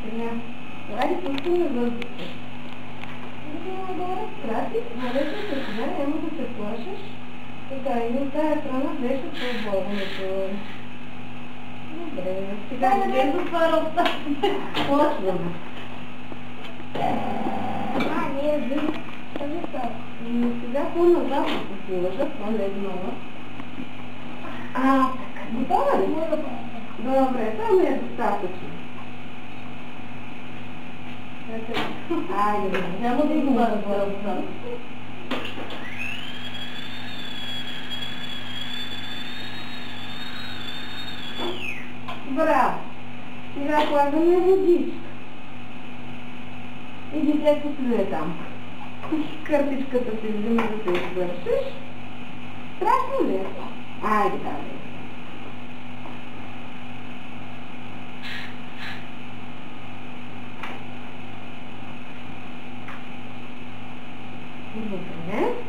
Сега, айде пускаме въздуха. Горе, крати, морето се сега, няма да се плашиш. Така, и от тая страна беше по-богното. Добре, сега не е затваря остатък. Почваме. Не е високо. Сега по-назад да се сложа, по-легнала. Така, готова ли? Добре, това ми е достатъчно. Айде, няма да го бъда. Браво! Сега слагаме водичка. И детето плюе там. Кърпичката си взима да се извършиш. Страшно ли е? Айде, давай. Добре.